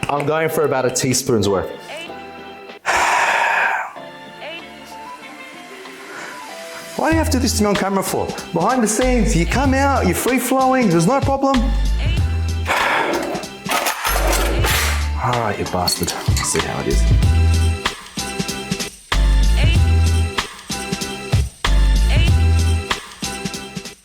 I'm going for about a teaspoon's worth. Why do you have to do this to me on camera for? Behind the scenes, you come out, you're free flowing, there's no problem. All right, you bastard. Let's see how it is.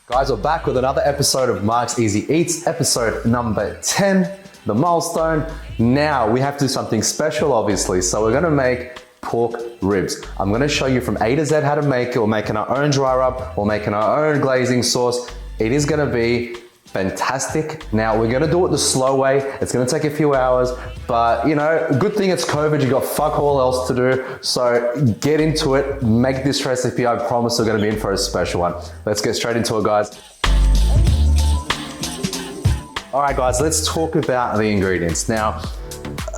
Guys, we're back with another episode of Mark's Easy Eats, episode number 10, the milestone. Now we have to do something special, obviously. So we're gonna make pork ribs. I'm gonna show you from A to Z how to make it. We're making our own dry rub, we're making our own glazing sauce. It is gonna be fantastic. Now we're gonna do it the slow way. It's gonna take a few hours, but you know, good thing it's COVID, you got fuck all else to do. So get into it, make this recipe. I promise we're gonna be in for a special one. Let's get straight into it, guys. All right, guys, let's talk about the ingredients. Now,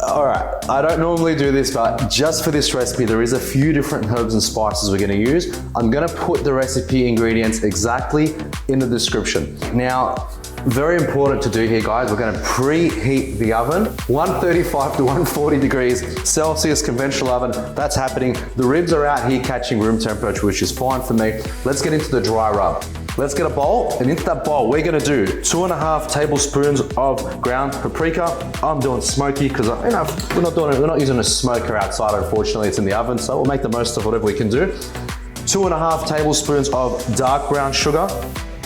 all right, I don't normally do this, but just for this recipe, there is a few different herbs and spices we're gonna use. I'm gonna put the recipe ingredients exactly in the description. Now, very important to do here, guys, we're gonna preheat the oven, 135 to 140 degrees Celsius, conventional oven, that's happening. The ribs are out here catching room temperature, which is fine for me. Let's get into the dry rub. Let's get a bowl, and into that bowl, we're gonna do 2.5 tablespoons of ground paprika. I'm doing smoky because we're not using a smoker outside, unfortunately, it's in the oven, so we'll make the most of whatever we can do. 2.5 tablespoons of dark brown sugar,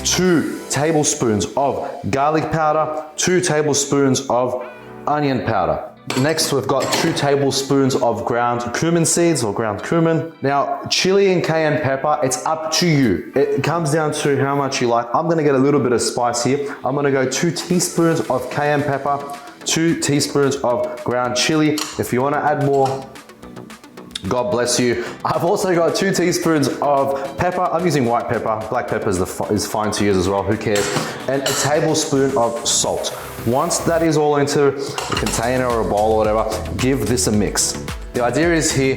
2 tablespoons of garlic powder, 2 tablespoons of onion powder. Next, we've got 2 tablespoons of ground cumin seeds or ground cumin. Now, chili and cayenne pepper, it's up to you. It comes down to how much you like. I'm gonna get a little bit of spice here. I'm gonna go 2 teaspoons of cayenne pepper, 2 teaspoons of ground chili. If you wanna add more, God bless you. I've also got 2 teaspoons of pepper. I'm using white pepper. Black pepper is fine to use as well, who cares? And a tablespoon of salt. Once that is all into a container or a bowl or whatever, give this a mix. The idea is here,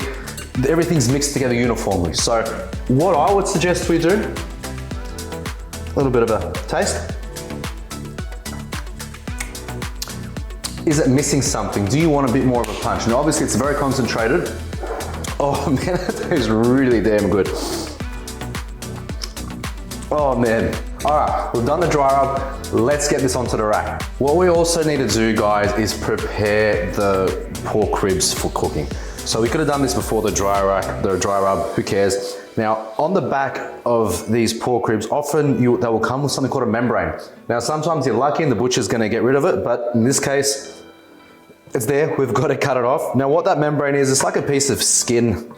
everything's mixed together uniformly. So what I would suggest we do, a little bit of a taste. Is it missing something? Do you want a bit more of a punch? Now obviously it's very concentrated. Oh man, that is really damn good. Oh man. All right, we've done the dry rub. Let's get this onto the rack. What we also need to do, guys, is prepare the pork ribs for cooking. So we could have done this before the dry rub, who cares? Now, on the back of these pork ribs, often they will come with something called a membrane. Now, sometimes you're lucky and the butcher's gonna get rid of it, but in this case, it's there, we've got to cut it off. Now what that membrane is, it's like a piece of skin,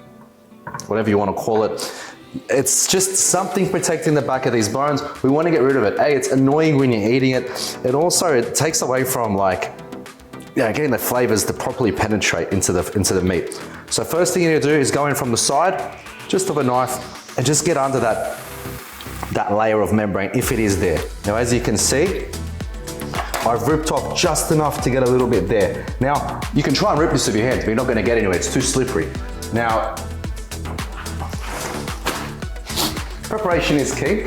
whatever you want to call it. It's just something protecting the back of these bones. We want to get rid of it. It's annoying when you're eating it. It takes away from getting the flavors to properly penetrate into the meat. So first thing you need to do is go in from the side, just with a knife, and just get under that layer of membrane if it is there. Now as you can see, I've ripped off just enough to get a little bit there. Now, you can try and rip this with your hands, but you're not gonna get anywhere, it's too slippery. Now, preparation is key.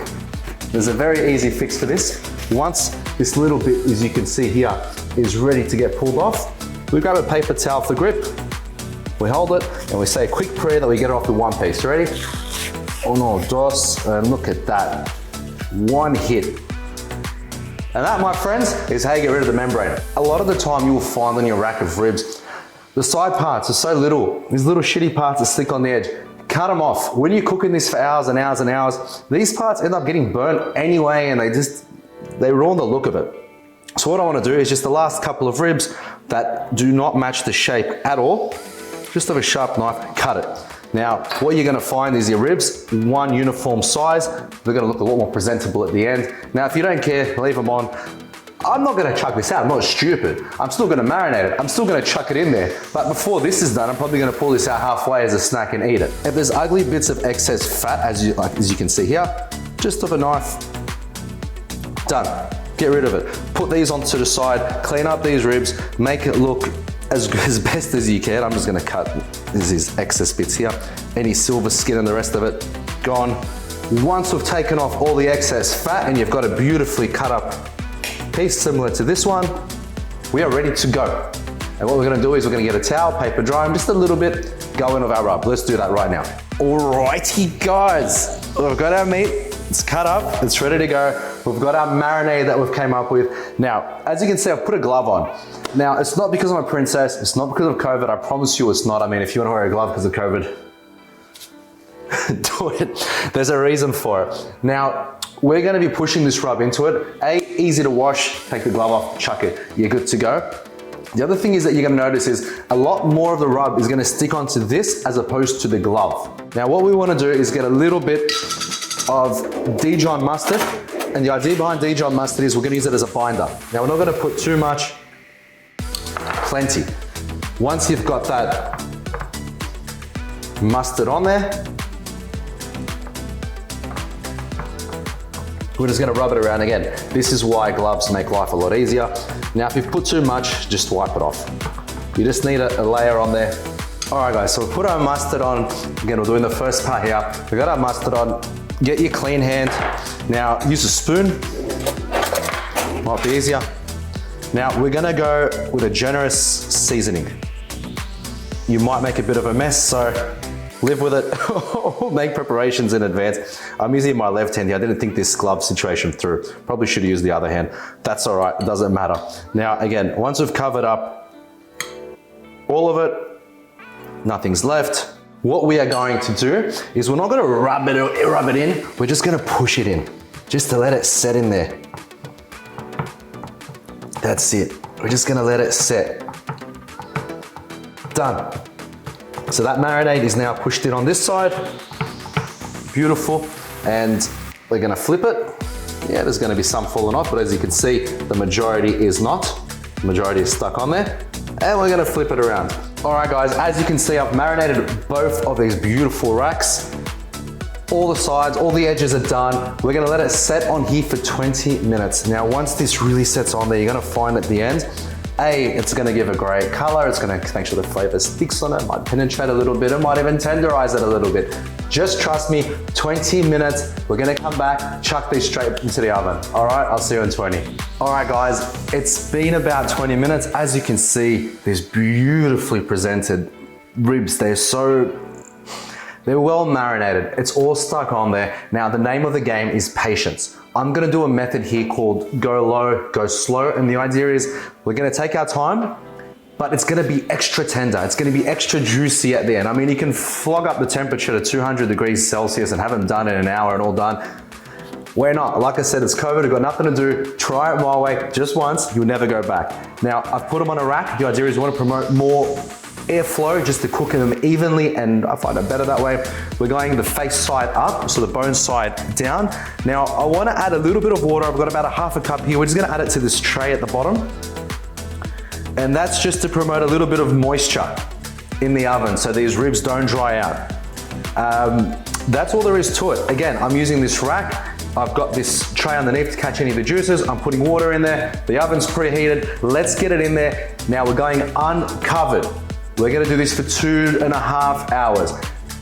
There's a very easy fix for this. Once this little bit, as you can see here, is ready to get pulled off, we grab a paper towel for grip, we hold it, and we say a quick prayer that we get it off with one piece. You ready? Uno, dos, and look at that. One hit. And that, my friends, is how you get rid of the membrane. A lot of the time you will find on your rack of ribs, the side parts are so little, these little shitty parts that stick on the edge. Cut them off. When you're cooking this for hours and hours and hours, these parts end up getting burnt anyway and they ruin the look of it. So what I want to do is just the last couple of ribs that do not match the shape at all, just with a sharp knife, cut it. Now, what you're gonna find is your ribs, one uniform size. They're gonna look a lot more presentable at the end. Now, if you don't care, leave them on. I'm not gonna chuck this out, I'm not stupid. I'm still gonna marinate it. I'm still gonna chuck it in there. But before this is done, I'm probably gonna pull this out halfway as a snack and eat it. If there's ugly bits of excess fat, as you can see here, just with a knife, done. Get rid of it. Put these onto the side, clean up these ribs, make it look as best as you can. I'm just gonna cut these excess bits here. Any silver skin and the rest of it, gone. Once we've taken off all the excess fat and you've got a beautifully cut up piece similar to this one, we are ready to go. And what we're gonna do is we're gonna get a towel, paper dry them just a little bit, go in with our rub. Let's do that right now. Alrighty guys, we've got our meat, it's cut up, it's ready to go. We've got our marinade that we've came up with. Now, as you can see, I've put a glove on. Now, it's not because I'm a princess, it's not because of COVID, I promise you it's not. I mean, if you wanna wear a glove because of COVID, do it. There's a reason for it. Now, we're gonna be pushing this rub into it. Easy to wash, take the glove off, chuck it, you're good to go. The other thing is that you're gonna notice is a lot more of the rub is gonna stick onto this as opposed to the glove. Now what we wanna do is get a little bit of Dijon mustard, and the idea behind Dijon mustard is we're gonna use it as a binder. Now we're not gonna put too much, plenty. Once you've got that mustard on there, we're just gonna rub it around again. This is why gloves make life a lot easier. Now, if you've put too much, just wipe it off. You just need a layer on there. All right, guys, so we'll put our mustard on. Again, we're doing the first part here. We got our mustard on. Get your clean hand. Now, use a spoon. Might be easier. Now, we're gonna go with a generous seasoning. You might make a bit of a mess, so live with it. Make preparations in advance. I'm using my left hand here. I didn't think this glove situation through. Probably should have used the other hand. That's all right, it doesn't matter. Now, again, once we've covered up all of it, nothing's left. What we are going to do is we're not gonna rub it in, we're just gonna push it in, just to let it set in there. That's it. We're just gonna let it set. Done. So that marinade is now pushed in on this side. Beautiful. And we're gonna flip it. Yeah, there's gonna be some falling off, but as you can see, the majority is not. The majority is stuck on there. And we're gonna flip it around. All right, guys, as you can see, I've marinated both of these beautiful racks. All the sides, all the edges are done. We're gonna let it set on here for 20 minutes. Now, once this really sets on there, you're gonna find at the end, it's gonna give a great color. It's gonna make sure the flavor sticks on it, might penetrate a little bit, it might even tenderize it a little bit. Just trust me, 20 minutes, we're gonna come back, chuck these straight into the oven. All right, I'll see you in 20. All right, guys, it's been about 20 minutes. As you can see, these beautifully presented ribs, they're well marinated. It's all stuck on there. Now, the name of the game is patience. I'm gonna do a method here called go low, go slow. And the idea is we're gonna take our time, but it's gonna be extra tender. It's gonna be extra juicy at the end. I mean, you can flog up the temperature to 200 degrees Celsius and have them done in an hour and all done. We're not. Like I said, it's COVID, we've got nothing to do. Try it my way just once, you'll never go back. Now, I've put them on a rack. The idea is you wanna promote more airflow just to cook them evenly, and I find it better that way. We're going the face side up, so the bone side down. Now, I wanna add a little bit of water. I've got about a half a cup here. We're just gonna add it to this tray at the bottom. And that's just to promote a little bit of moisture in the oven so these ribs don't dry out. That's all there is to it. Again, I'm using this rack. I've got this tray underneath to catch any of the juices. I'm putting water in there. The oven's preheated. Let's get it in there. Now we're going uncovered. We're gonna do this for 2.5 hours.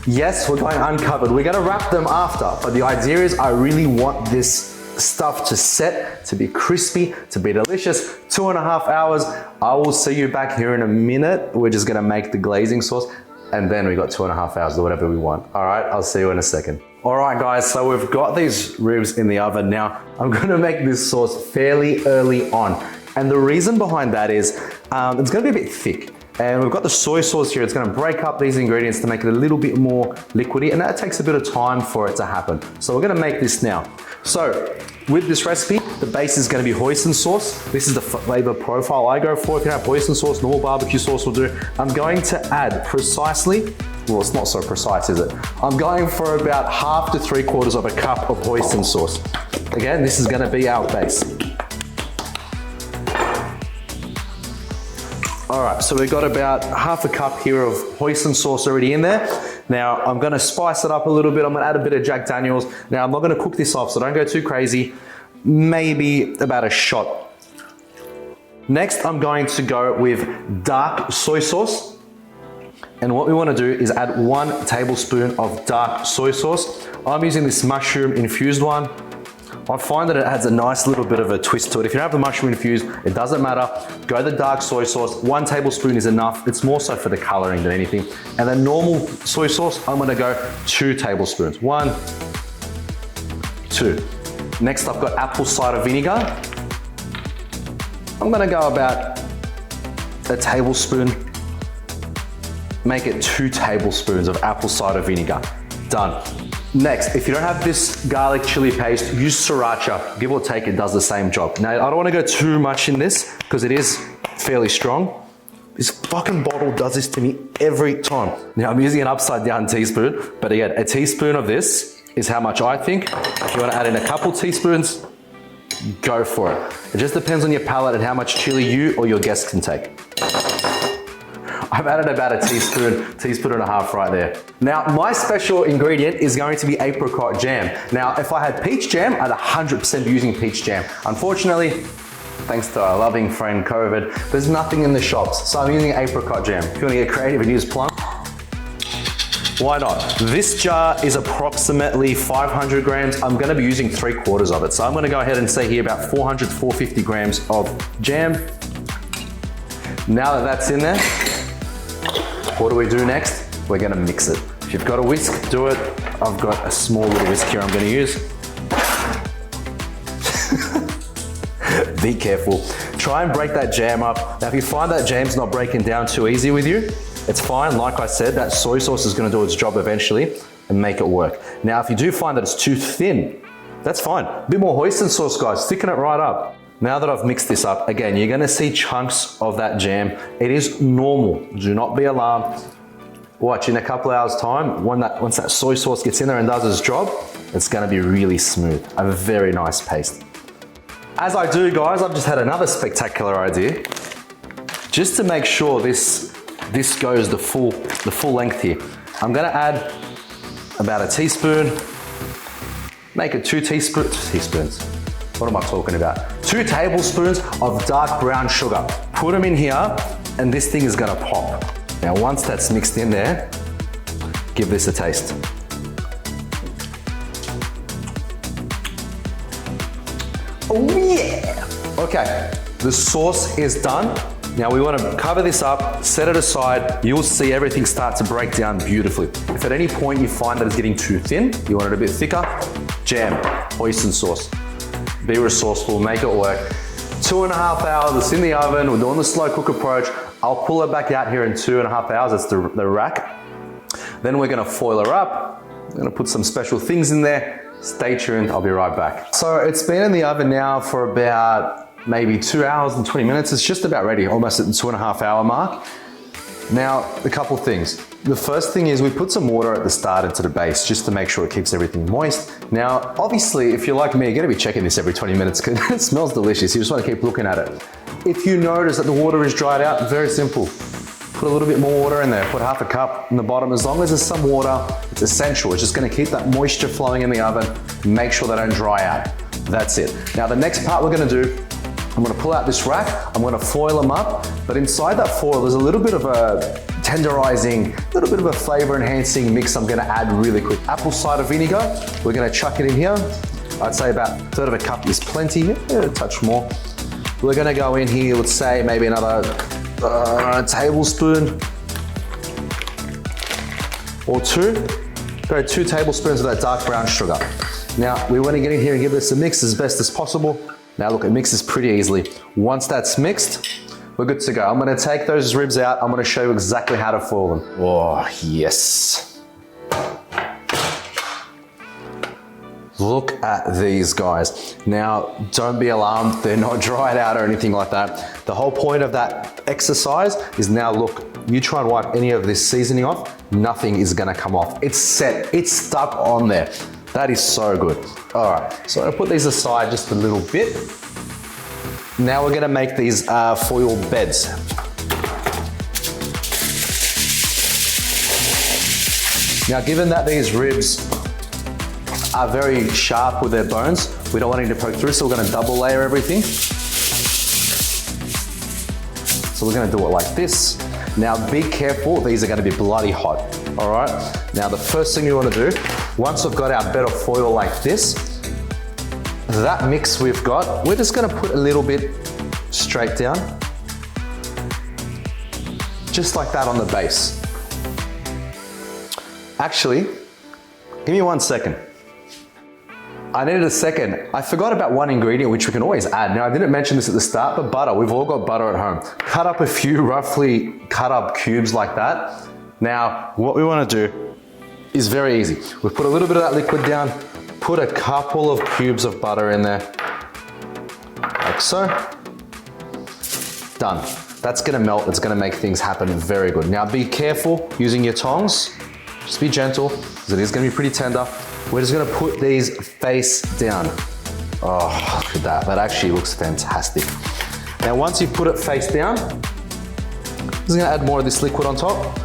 Yes, we're going uncovered. We're gonna wrap them after, but the idea is I really want this stuff to set, to be crispy, to be delicious. 2.5 hours. I will see you back here in a minute. We're just gonna make the glazing sauce, and then we got 2.5 hours or whatever we want. All right, I'll see you in a second. All right, guys, so we've got these ribs in the oven. Now, I'm gonna make this sauce fairly early on. And the reason behind that is it's gonna be a bit thick. And we've got the soy sauce here. It's gonna break up these ingredients to make it a little bit more liquidy, and that takes a bit of time for it to happen. So we're gonna make this now. So with this recipe, the base is gonna be hoisin sauce. This is the flavor profile I go for. If you have hoisin sauce, normal barbecue sauce will do. I'm going to add precisely, well, it's not so precise, is it? I'm going for about 1/2 to 3/4 of a cup of hoisin sauce. Again, this is gonna be our base. All right, so we've got about 1/2 a cup here of hoisin sauce already in there. Now, I'm gonna spice it up a little bit. I'm gonna add a bit of Jack Daniels. Now, I'm not gonna cook this off, so don't go too crazy. Maybe about a shot. Next, I'm going to go with dark soy sauce. And what we wanna do is add 1 tablespoon of dark soy sauce. I'm using this mushroom infused one. I find that it adds a nice little bit of a twist to it. If you don't have the mushroom infused, it doesn't matter. Go the dark soy sauce. 1 tablespoon is enough. It's more so for the coloring than anything. And then normal soy sauce, I'm gonna go 2 tablespoons. 1, 2. Next, I've got apple cider vinegar. I'm gonna go about a tablespoon. Make it 2 tablespoons of apple cider vinegar. Done. Next, if you don't have this garlic chili paste, use sriracha. Give or take, it does the same job. Now, I don't wanna go too much in this because it is fairly strong. This fucking bottle does this to me every time. Now, I'm using an upside down teaspoon, but again, a teaspoon of this is how much I think. If you wanna add in a couple teaspoons, go for it. It just depends on your palate and how much chili you or your guests can take. I've added about a teaspoon and a half right there. Now, my special ingredient is going to be apricot jam. Now, if I had peach jam, I'd 100% be using peach jam. Unfortunately, thanks to our loving friend COVID, there's nothing in the shops, so I'm using apricot jam. If you want to get creative and use plum, why not? This jar is approximately 500 grams. I'm gonna be using 3/4 of it. So I'm gonna go ahead and say here about 400 to 450 grams of jam. Now that that's in there, what do we do next? We're gonna mix it. If you've got a whisk, do it. I've got a small little whisk here I'm gonna use. Be careful. Try and break that jam up. Now, if you find that jam's not breaking down too easy with you, it's fine. Like I said, that soy sauce is gonna do its job eventually and make it work. Now, if you do find that it's too thin, that's fine. A bit more hoisin sauce, guys, thicken it right up. Now that I've mixed this up, again, you're gonna see chunks of that jam. It is normal, do not be alarmed. Watch, in a couple hours time, once that soy sauce gets in there and does its job, it's gonna be really smooth. A very nice paste. As I do, guys, I've just had another spectacular idea. Just to make sure this goes the full length here. I'm gonna add about a teaspoon, make it 2 teaspoons. What am I talking about? 2 tablespoons of dark brown sugar. Put them in here and this thing is gonna pop. Now, once that's mixed in there, give this a taste. Oh yeah! Okay, the sauce is done. Now we want to cover this up, set it aside. You'll see everything start to break down beautifully. If at any point you find that it's getting too thin, you want it a bit thicker, jam, hoisin sauce. Be resourceful, make it work. 2.5 hours, it's in the oven. We're doing the slow cook approach. I'll pull it back out here in 2.5 hours. That's the rack. Then we're gonna foil her up. We're gonna put some special things in there. Stay tuned, I'll be right back. So it's been in the oven now for about maybe 2 hours and 20 minutes. It's just about ready, almost at the 2.5 hour mark. Now, a couple things. The first thing is we put some water at the start into the base just to make sure it keeps everything moist. Now, obviously, if you're like me, you're gonna be checking this every 20 minutes because it smells delicious. You just wanna keep looking at it. If you notice that the water is dried out, very simple. Put a little bit more water in there, put 1/2 cup in the bottom. As long as there's some water, it's essential. It's just gonna keep that moisture flowing in the oven, make sure they don't dry out. That's it. Now the next part we're gonna do, I'm gonna pull out this rack, I'm gonna foil them up, but inside that foil there's a little bit of a tenderizing, a little bit of a flavor enhancing mix I'm gonna add really quick. Apple cider vinegar, we're gonna chuck it in here. I'd say about 1/3 of a cup is plenty, a touch more. We're gonna go in here, let's say maybe another tablespoon or 2. Go 2 tablespoons of that dark brown sugar. Now we want to get in here and give this a mix as best as possible. Now look, it mixes pretty easily. Once that's mixed, we're good to go. I'm gonna take those ribs out. I'm gonna show you exactly how to foil them. Oh, yes. Look at these guys. Now, don't be alarmed. They're not dried out or anything like that. The whole point of that exercise is now look, you try and wipe any of this seasoning off, nothing is gonna come off. It's set, it's stuck on there. That is so good. All right, so I'm gonna put these aside just a little bit. Now we're gonna make these foil beds. Now, given that these ribs are very sharp with their bones, we don't want any to poke through, so we're gonna double layer everything. So we're gonna do it like this. Now be careful, these are gonna be bloody hot, all right? Now the first thing you wanna do, once we've got our bed of foil like this, that mix we've got, we're just gonna put a little bit straight down. Just like that on the base. Actually, give me 1 second. I needed a second. I forgot about one ingredient which we can always add. Now I didn't mention this at the start, but butter. We've all got butter at home. Cut up a few roughly cut up cubes like that. Now, what we wanna do is very easy. We put a little bit of that liquid down, put a couple of cubes of butter in there, like so. Done. That's gonna melt, it's gonna make things happen very good. Now be careful using your tongs. Just be gentle, because it is gonna be pretty tender. We're just gonna put these face down. Oh, look at that. That actually looks fantastic. Now, once you put it face down, I'm just gonna add more of this liquid on top.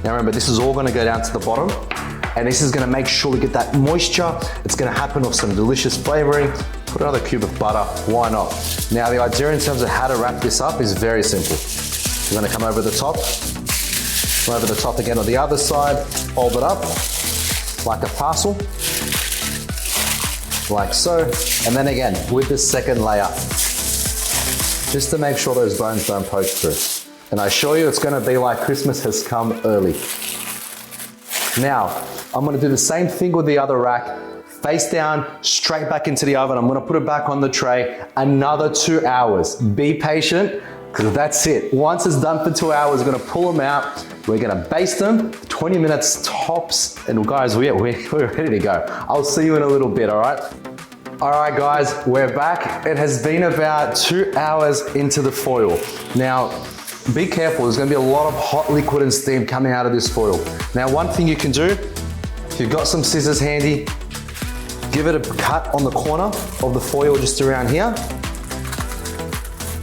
Now remember, this is all gonna go down to the bottom, and this is gonna make sure we get that moisture. It's gonna happen with some delicious flavoring. Put another cube of butter, why not? Now, the idea in terms of how to wrap this up is very simple. You're gonna come over the top, again on the other side, fold it up, like a parcel, like so, and then again with the second layer, just to make sure those bones don't poke through. And I assure you it's gonna be like Christmas has come early. Now, I'm gonna do the same thing with the other rack, face down, straight back into the oven. I'm gonna put it back on the tray, another 2 hours. Be patient, because that's it. Once it's done for 2 hours, we're gonna pull them out. We're gonna baste them, 20 minutes tops. And guys, we're ready to go. I'll see you in a little bit, all right? All right, guys, we're back. It has been about 2 hours into the foil. Now, be careful, there's gonna be a lot of hot liquid and steam coming out of this foil. Now, one thing you can do, if you've got some scissors handy, give it a cut on the corner of the foil just around here.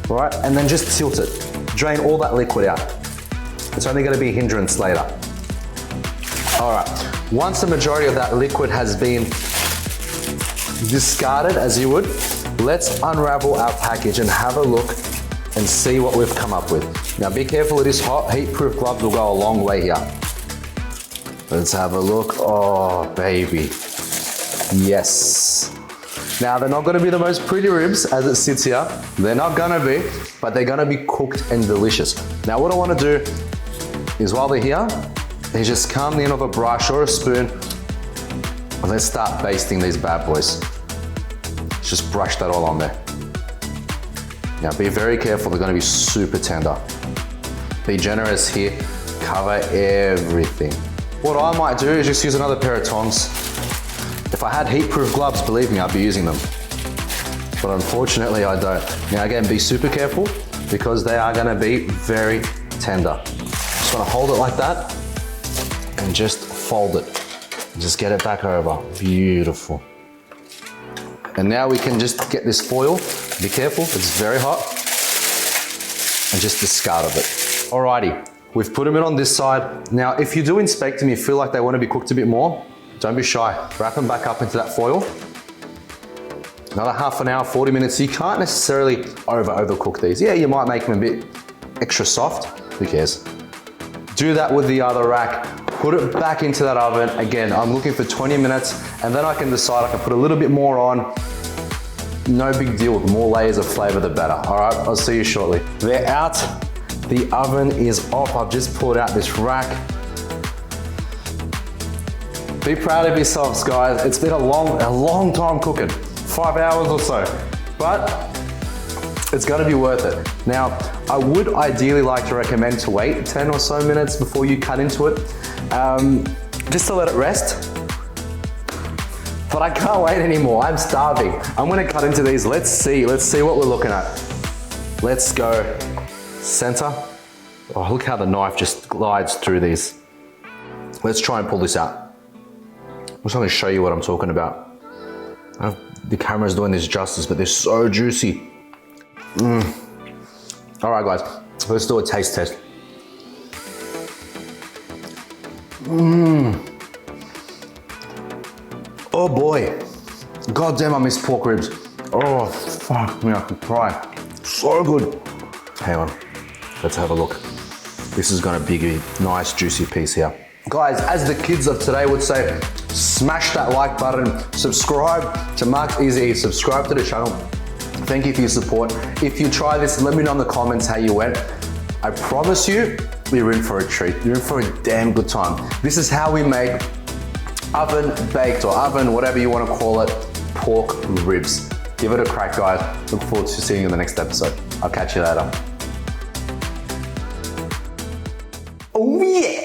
All right, and then just tilt it. Drain all that liquid out. It's only gonna be a hindrance later. All right, once the majority of that liquid has been discarded, as you would, let's unravel our package and have a look and see what we've come up with. Now be careful, it is hot. Heat-proof gloves will go a long way here. Let's have a look. Oh, baby. Yes. Now, they're not gonna be the most pretty ribs as it sits here. They're not gonna be, but they're gonna be cooked and delicious. Now, what I wanna do is while they're here, is just come the end of a brush or a spoon, and let's start basting these bad boys. Just brush that all on there. Now, be very careful, they're gonna be super tender. Be generous here, cover everything. What I might do is just use another pair of tongs. If I had heat-proof gloves, believe me, I'd be using them. But unfortunately, I don't. Now again, be super careful because they are gonna be very tender. Just wanna hold it like that and just fold it. And just get it back over. Beautiful. And now we can just get this foil. Be careful, it's very hot. And just discard of it. Alrighty, we've put them in on this side. Now, if you do inspect them, you feel like they wanna be cooked a bit more, don't be shy. Wrap them back up into that foil. Another half an hour, 40 minutes. You can't necessarily overcook these. Yeah, you might make them a bit extra soft. Who cares? Do that with the other rack. Put it back into that oven. Again, I'm looking for 20 minutes, and then I can decide I can put a little bit more on. No big deal. The more layers of flavor, the better. All right, I'll see you shortly. They're out. The oven is off. I've just pulled out this rack. Be proud of yourselves, guys. It's been a long time cooking, 5 hours or so, but it's gonna be worth it. Now, I would ideally like to recommend to wait 10 or so minutes before you cut into it, just to let it rest. But I can't wait anymore, I'm starving. I'm gonna cut into these, let's see what we're looking at. Let's go center. Oh, look how the knife just glides through these. Let's try and pull this out. I'm just gonna show you what I'm talking about. I don't know if the camera's doing this justice, but they're so juicy. All right, guys, let's do a taste test. Oh boy. God damn, I miss pork ribs. Oh, fuck me, I could cry. So good. Hang on, let's have a look. This is gonna be a nice juicy piece here. Guys, as the kids of today would say, smash that like button, subscribe to Mark's Easy Eats, subscribe to the channel. Thank you for your support. If you try this, let me know in the comments how you went. I promise you, you're in for a treat. You're in for a damn good time. This is how we make oven baked or oven, whatever you want to call it, pork ribs. Give it a crack, guys. Look forward to seeing you in the next episode. I'll catch you later. Oh yeah!